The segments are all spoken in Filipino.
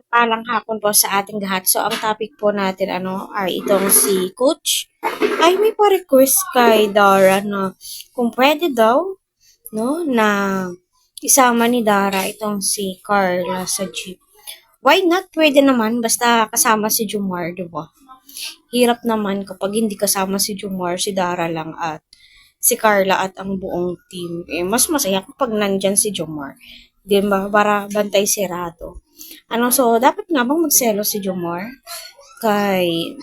Palang hapon po sa ating lahat. So, ang topic po natin, ay itong si Coach. Ay, may pa-request kay Dara na kung pwede daw, no, na isama ni Dara itong si Carla sa jeep. Why not? Pwede naman, basta kasama si Jumar, di ba? Hirap naman kapag hindi kasama si Jumar, si Dara lang at si Carla at ang buong team. Eh, mas masaya kapag nandyan si Jumar. Di ba? Para bantay sirado. So, dapat nga bang magselo si Jomar kay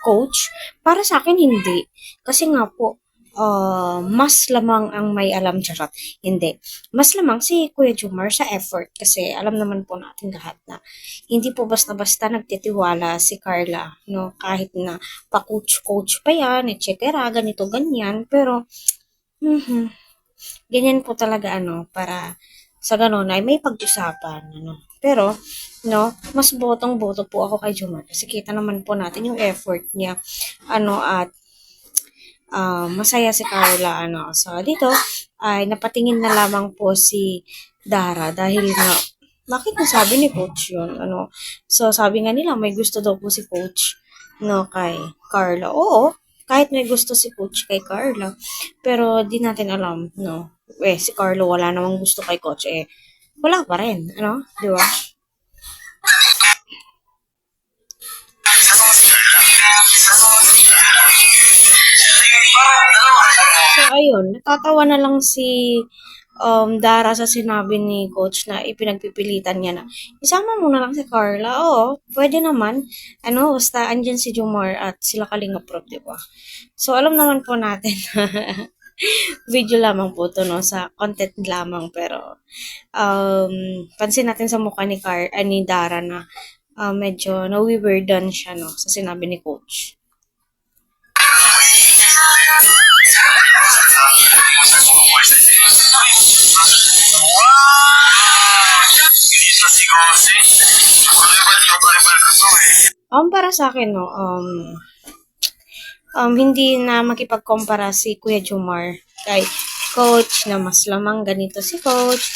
coach? Para sa akin, hindi. Kasi nga po, mas lamang ang may alam, charot. Hindi. Mas lamang si Kuya Jomar sa effort. Kasi alam naman po natin lahat na hindi po basta-basta nagtitiwala si Carla. No? Kahit na pa-coach-coach pa yan, etc. Ganito, ganyan. Pero, ganyan po talaga, para sa ganun ay may pag-usapan, Pero, mas botong-boto po ako kay Jomar kasi kita naman po natin yung effort niya, at masaya si Carla, So, dito ay napatingin na lamang po si Dara dahil nga, bakit nasabi ni Coach yun, So, sabi nga nila may gusto daw po si Coach, kay Carla. Oo, kahit may gusto si Coach kay Carla, pero di natin alam, si Carlo wala namang gusto kay Coach, wala pa rin, di ba? So, ayun, natatawa na lang si Dara sa sinabi ni Coach na ipinagpipilitan niya na isama mo na lang si Carla. Oo, pwede naman. Basta andyan si Jomar at sila Kalinga Prop, di ba? So, alam naman po natin video lamang po to, sa content lamang, pero pansin natin sa mukha ni Dara na medyo nawi-weirdan siya, sa sinabi ni Coach. Para sa akin, hindi na makipagkumpara si Kuya Jomar kay Coach na mas lamang ganito si Coach.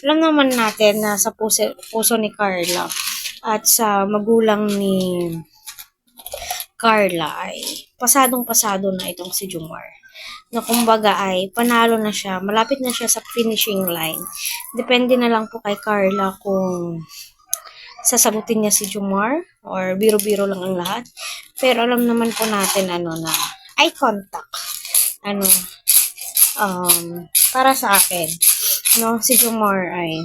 Alam naman natin na sa puso ni Carla at sa magulang ni Carla ay pasadong-pasado na itong si Jomar. Na kumbaga ay panalo na siya, malapit na siya sa finishing line. Depende na lang po kay Carla kung sasagutin niya si Jomar or biro-biro lang ang lahat. Pero alam naman po natin na eye contact. Para sa akin, si Jomar ay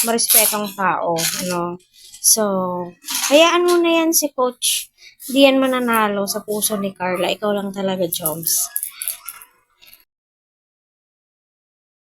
marespetong tao, So, hayaan mo na yan si Coach. Di yan mananalo sa puso ni Carla. Ikaw lang talaga, Joms.